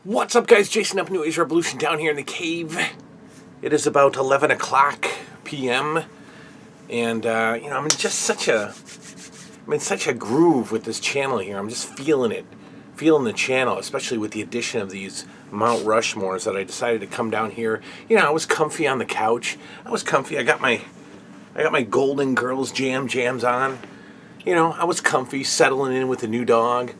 What's up, guys? Jason up, New Age Revolution down here in the cave. It is about 11 o'clock p.m. And, I'm in such a groove with this channel here. I'm just feeling it, feeling the channel, especially with the addition of these Mount Rushmores that I decided to come down here. I was comfy on the couch. I was comfy. I got my Golden Girls jams on. I was comfy, settling in with the new dog.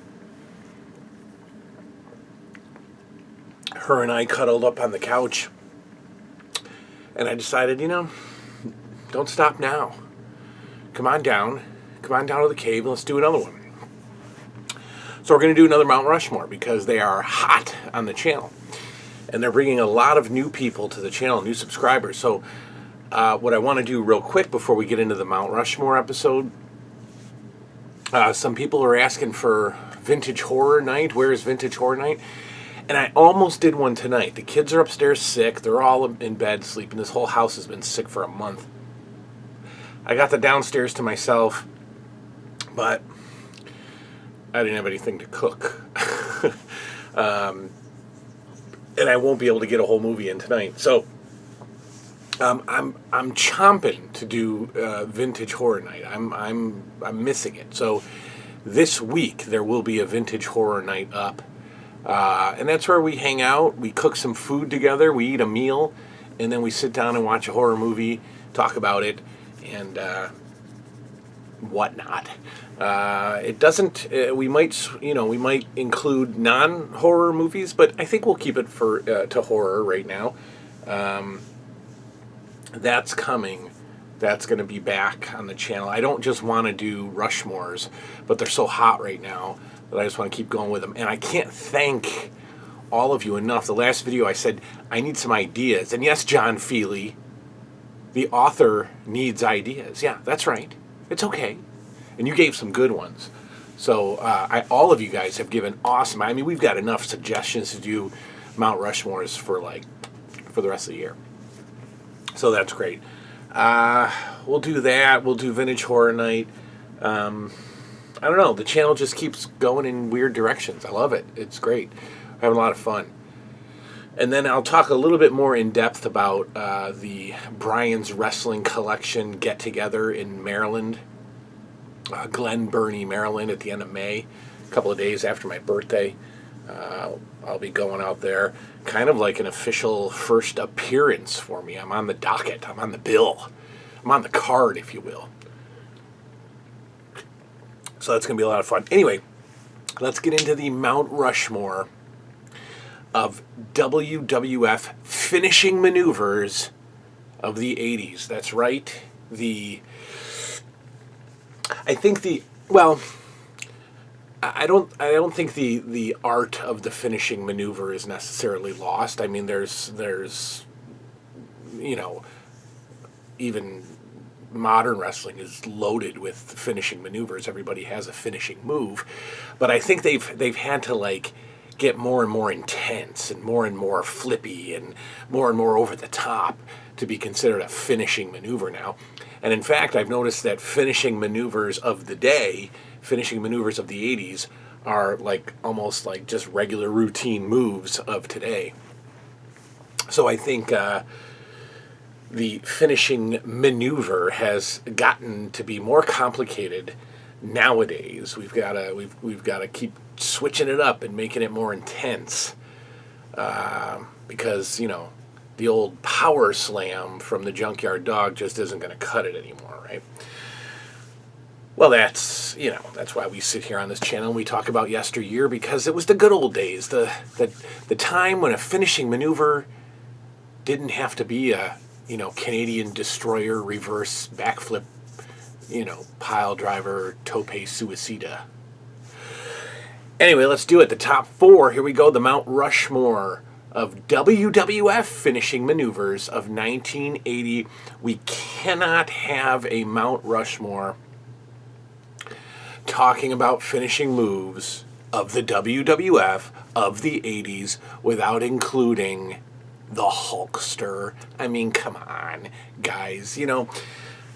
Her and I cuddled up on the couch, and I decided, don't stop now. Come on down to the cave, and let's do another one. So we're going to do another Mount Rushmore because they are hot on the channel, and they're bringing a lot of new people to the channel, new subscribers. So what I want to do real quick before we get into the Mount Rushmore episode, some people are asking for Vintage Horror Night. Where is Vintage Horror Night? And I almost did one tonight. The kids are upstairs sick. They're all in bed sleeping. This whole house has been sick for a month. I got the downstairs to myself, but I didn't have anything to cook. And I won't be able to get a whole movie in tonight. So I'm chomping to do Vintage Horror Night. I'm missing it. So this week there will be a Vintage Horror Night up. And that's where we hang out, we cook some food together, we eat a meal, and then we sit down and watch a horror movie, talk about it, and whatnot. It doesn't, we might include non-horror movies, but I think we'll keep it to horror right now. That's coming. That's going to be back on the channel. I don't just want to do Rushmores, but they're so hot right now that I just want to keep going with them. And I can't thank all of you enough. The last video I said, I need some ideas. And yes, John Feely, the author, needs ideas. Yeah, that's right. It's okay. And you gave some good ones. So all of you guys have given awesome. I mean, we've got enough suggestions to do Mount Rushmores for the rest of the year. So that's great. We'll do that. We'll do Vintage Horror Night. I don't know. The channel just keeps going in weird directions. I love it. It's great. I'm having a lot of fun. And then I'll talk a little bit more in depth about the Brian's Wrestling Collection get-together in Maryland, Glen Burnie, Maryland, at the end of May, a couple of days after my birthday. I'll be going out there, kind of like an official first appearance for me. I'm on the docket. I'm on the bill. I'm on the card, if you will. So that's going to be a lot of fun. Anyway, let's get into the Mount Rushmore of WWF finishing maneuvers of the 80s. That's right. I don't think the art of the finishing maneuver is necessarily lost. I mean, there's even modern wrestling is loaded with finishing maneuvers. Everybody has a finishing move, but I think they've had to get more and more intense and more flippy and more over the top to be considered a finishing maneuver now. And in fact, I've noticed that finishing maneuvers of the day, finishing maneuvers of the 80s, are almost like just regular routine moves of today. So I think the finishing maneuver has gotten to be more complicated nowadays. We've got to keep switching it up and making it more intense because the old power slam from the Junkyard Dog just isn't going to cut it anymore, right? Well, that's why we sit here on this channel and we talk about yesteryear, because it was the good old days, the time when a finishing maneuver didn't have to be a Canadian destroyer reverse backflip, pile driver tope suicida. Anyway, let's do it. The top four. Here we go. The Mount Rushmore of WWF finishing maneuvers of 1980. We cannot have a Mount Rushmore talking about finishing moves of the WWF of the 80s without including the Hulkster. I mean, come on, guys.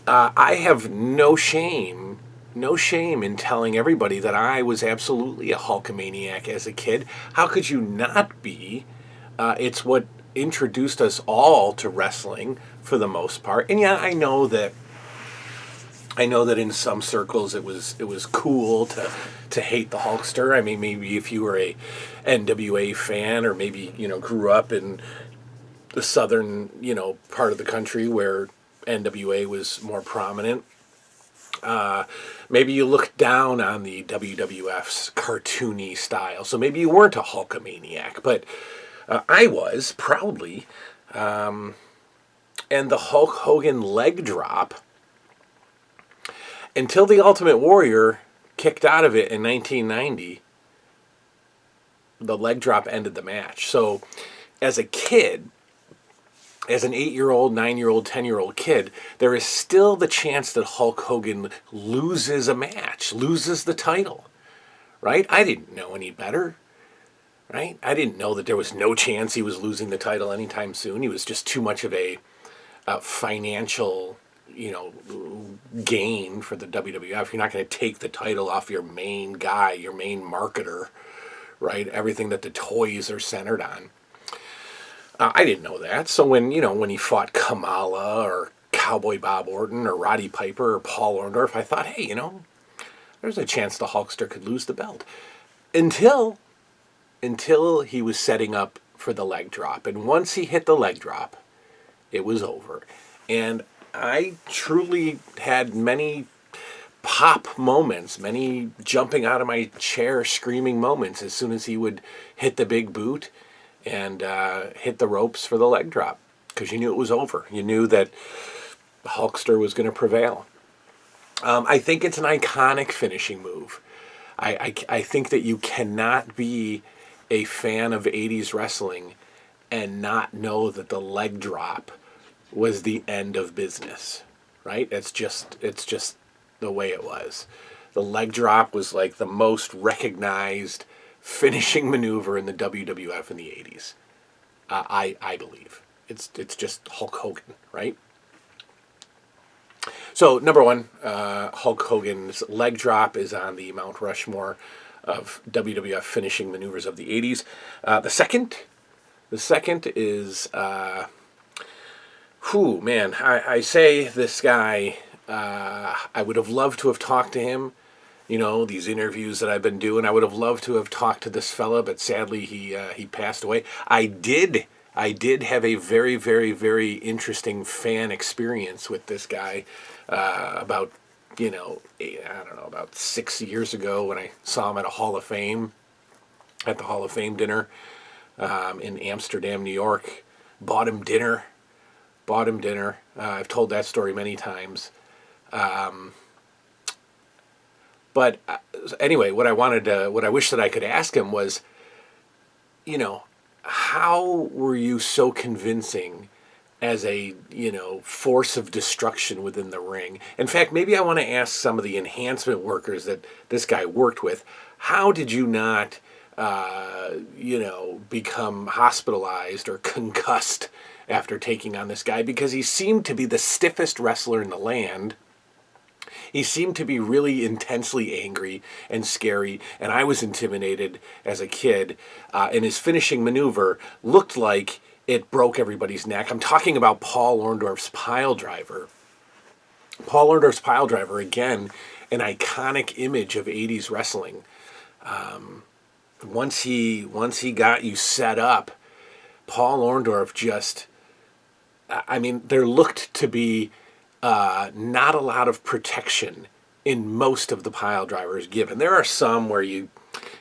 I have no shame no shame in telling everybody that I was absolutely a Hulkamaniac as a kid. How could you not be? It's what introduced us all to wrestling for the most part. And yeah, I know that in some circles it was cool to hate the Hulkster. I mean, maybe if you were a NWA fan, or maybe grew up in the southern part of the country where NWA was more prominent. Maybe you looked down on the WWF's cartoony style, so maybe you weren't a Hulkamaniac, but I was, proudly. And the Hulk Hogan leg drop, until the Ultimate Warrior kicked out of it in 1990, the leg drop ended the match. So as a kid, as an 8-year-old, 9-year-old, 10-year-old kid, there is still the chance that Hulk Hogan loses a match, loses the title, right? I didn't know any better, right? I didn't know that there was no chance he was losing the title anytime soon. He was just too much of a financial, gain for the WWF. You're not going to take the title off your main guy, your main marketer, right? Everything that the toys are centered on. I didn't know that. So when he fought Kamala or Cowboy Bob Orton or Roddy Piper or Paul Orndorf, I thought, hey, there's a chance the Hulkster could lose the belt. Until he was setting up for the leg drop. And once he hit the leg drop, it was over. And I truly had many pop moments, many jumping out of my chair screaming moments as soon as he would hit the big boot and hit the ropes for the leg drop, because you knew it was over. You knew that the Hulkster was going to prevail. I think it's an iconic finishing move. I think that you cannot be a fan of 80s wrestling and not know that the leg drop was the end of business, right? It's just the way it was. The leg drop was like the most recognized finishing maneuver in the WWF in the 80s. I believe. It's just Hulk Hogan, right? So, number one, Hulk Hogan's leg drop is on the Mount Rushmore of WWF finishing maneuvers of the 80s. The second is, I say this guy, I would have loved to have talked to him. These interviews that I've been doing, I would have loved to have talked to this fella, but sadly he passed away. I did have a very, very, very interesting fan experience with this guy about 6 years ago when I saw him at the Hall of Fame dinner in Amsterdam, New York. Bought him dinner. I've told that story many times. But anyway, what I wish that I could ask him was, how were you so convincing as a, force of destruction within the ring? In fact, maybe I want to ask some of the enhancement workers that this guy worked with, how did you not, become hospitalized or concussed after taking on this guy? Because he seemed to be the stiffest wrestler in the land. He seemed to be really intensely angry and scary, and I was intimidated as a kid. And his finishing maneuver looked like it broke everybody's neck. I'm talking about Paul Orndorff's pile driver. Paul Orndorff's pile driver, again, an iconic image of 80s wrestling. Once he got you set up, Paul Orndorff just, there looked to be not a lot of protection in most of the pile drivers given. There are some where you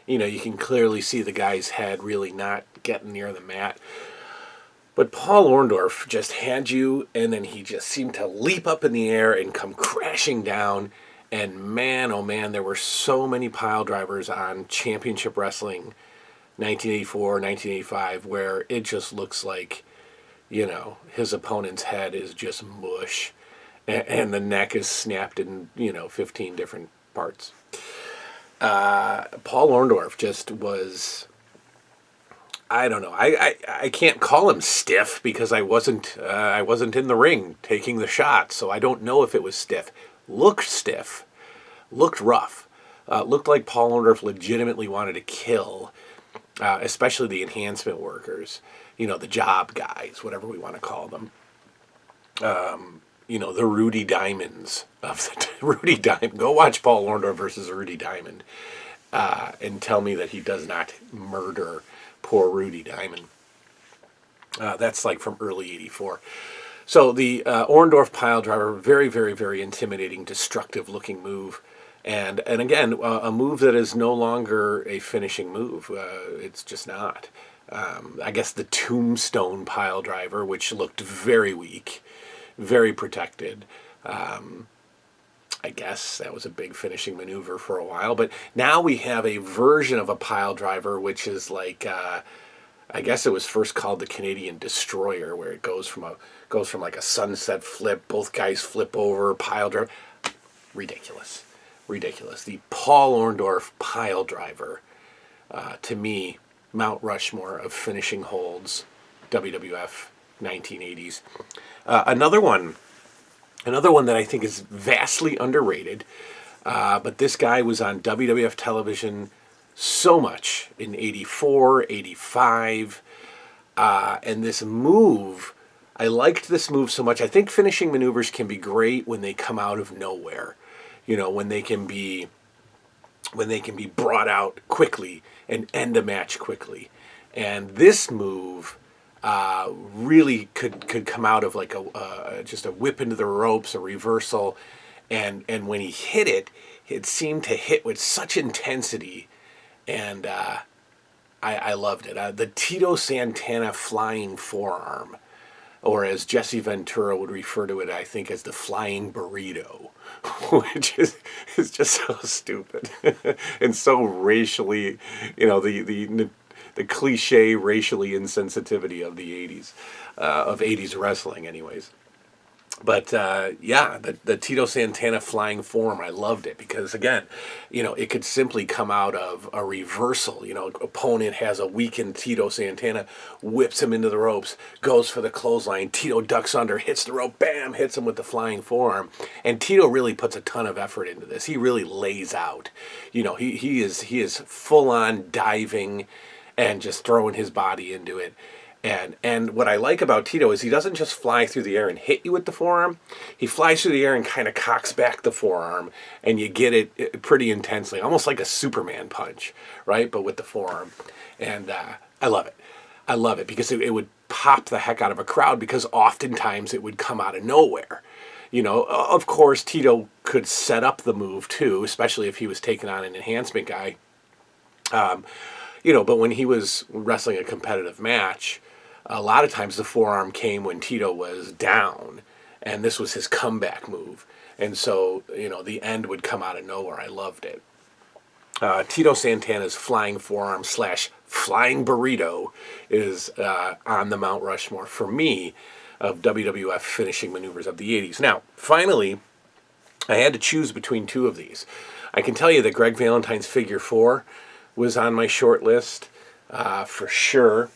can clearly see the guy's head really not getting near the mat. But Paul Orndorff just had you, and then he just seemed to leap up in the air and come crashing down. And man, oh man, there were so many pile drivers on Championship Wrestling 1984, 1985, where it just looks like, his opponent's head is just mush. And the neck is snapped in, 15 different parts. Paul Orndorff just was, I don't know. I can't call him stiff because I wasn't in the ring taking the shot, so I don't know if it was stiff. Looked stiff. looked rough. Looked like Paul Orndorf legitimately wanted to kill, especially the enhancement workers, the job guys, whatever we want to call them. The Rudy Diamonds of the Rudy Diamond. Go watch Paul Orndorff versus Rudy Diamond, and tell me that he does not murder poor Rudy Diamond. That's like from early '84. So the Orndorff pile driver, very, very, very intimidating, destructive-looking move. And again, a move that is no longer a finishing move. It's just not. I guess the Tombstone pile driver, which looked very weak, very protected. I guess that was a big finishing maneuver for a while. But now we have a version of a pile driver, which is like, I guess it was first called the Canadian Destroyer, where it goes from like a sunset flip, both guys flip over, pile driver. Ridiculous. The Paul Orndorff pile driver, to me, Mount Rushmore of finishing holds, WWF 1980s. Another one that I think is vastly underrated, but this guy was on WWF television so much in '84, '85, and this move, I liked this move so much. I think finishing maneuvers can be great when they come out of nowhere. When they can be brought out quickly and end a match quickly. And this move really could come out of like just a whip into the ropes, a reversal, and when he hit it, it seemed to hit with such intensity, and I loved it. The Tito Santana flying forearm, or as Jesse Ventura would refer to it, I think, as the flying burrito, which is just so stupid and so racially, the cliche racially insensitivity of the 80s, of 80s wrestling anyways. But the Tito Santana flying form, I loved it because, again, it could simply come out of a reversal. Opponent has a weakened Tito Santana, whips him into the ropes, goes for the clothesline. Tito ducks under, hits the rope, bam, hits him with the flying forearm. And Tito really puts a ton of effort into this. He really lays out. He is full on diving and just throwing his body into it. And what I like about Tito is he doesn't just fly through the air and hit you with the forearm. He flies through the air and kind of cocks back the forearm, and you get it pretty intensely, almost like a Superman punch, right? But with the forearm. And I love it. I love it because it would pop the heck out of a crowd because oftentimes it would come out of nowhere. Of course, Tito could set up the move too, especially if he was taking on an enhancement guy. But when he was wrestling a competitive match, a lot of times the forearm came when Tito was down, and this was his comeback move. And so, the end would come out of nowhere. I loved it. Tito Santana's flying forearm / flying burrito is on the Mount Rushmore, for me, of WWF finishing maneuvers of the 80s. Now, finally, I had to choose between two of these. I can tell you that Greg Valentine's Figure 4 was on my short list, for sure.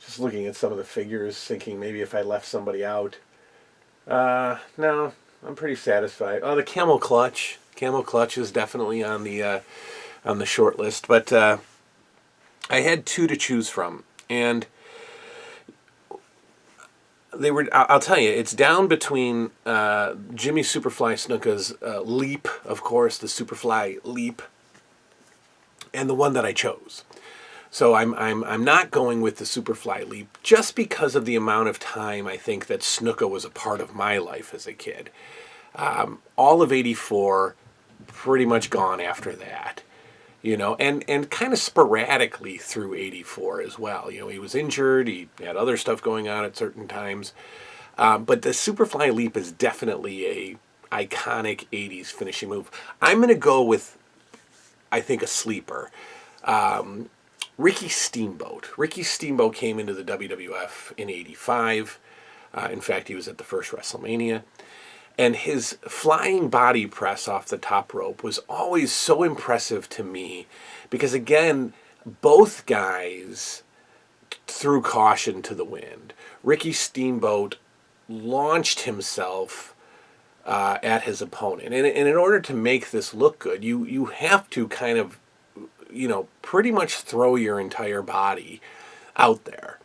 Just looking at some of the figures, thinking maybe if I left somebody out. No, I'm pretty satisfied. Oh, the Camel Clutch. Camel Clutch is definitely on the short list. But I had two to choose from, and they were. I'll tell you, it's down between Jimmy Superfly Snuka's Leap, of course, the Superfly Leap, and the one that I chose. So I'm not going with the Superfly Leap just because of the amount of time I think that Snuka was a part of my life as a kid. All of '84, pretty much gone after that. And kind of sporadically through '84 as well. He was injured, he had other stuff going on at certain times. But the Superfly Leap is definitely a iconic '80s finishing move. I'm going to go with, I think, a sleeper. Ricky Steamboat. Ricky Steamboat came into the WWF in '85. In fact, he was at the first WrestleMania. And his flying body press off the top rope was always so impressive to me because, again, both guys threw caution to the wind. Ricky Steamboat launched himself at his opponent. And in order to make this look good, you have to kind of, pretty much throw your entire body out there.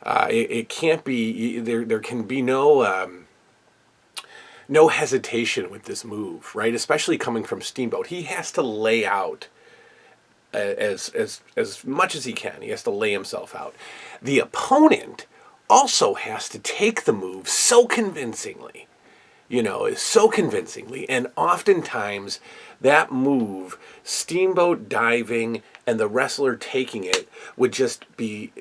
It can't be, there can be no hesitation with this move, right? Especially coming from Steamboat. He has to lay out as much as he can. He has to lay himself out. The opponent also has to take the move so convincingly, and oftentimes that move, Steamboat diving and the wrestler taking it, would just be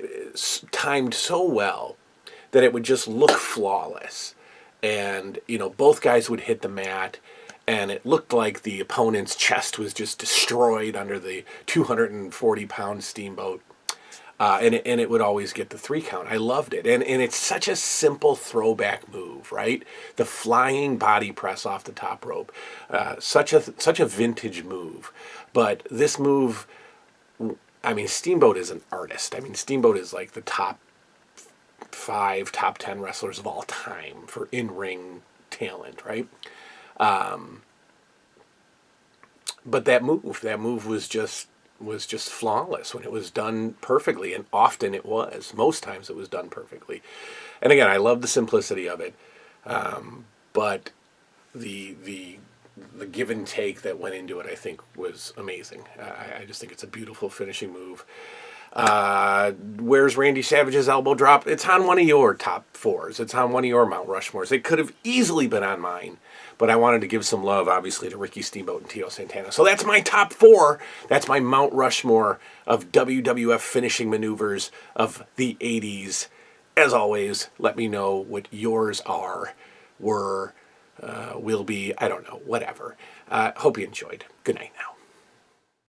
timed so well that it would just look flawless. And, both guys would hit the mat, and it looked like the opponent's chest was just destroyed under the 240-pound Steamboat. And it would always get the 3 count. I loved it. And it's such a simple throwback move, right? The flying body press off the top rope. Such a vintage move. But this move, Steamboat is an artist. Steamboat is like the top 5, top 10 wrestlers of all time for in-ring talent, right? But that move was just flawless when it was done perfectly, and often it was. Most times it was done perfectly. And again, I love the simplicity of it, but the give and take that went into it, I think, was amazing. I just think it's a beautiful finishing move. Where's Randy Savage's elbow drop? It's on one of your top 4s. It's on one of your Mount Rushmores. It could have easily been on mine, but I wanted to give some love, obviously, to Ricky Steamboat and Tito Santana. So that's my top 4. That's my Mount Rushmore of WWF finishing maneuvers of the 80s. As always, let me know what yours were, will be, I don't know, whatever. Hope you enjoyed. Good night now.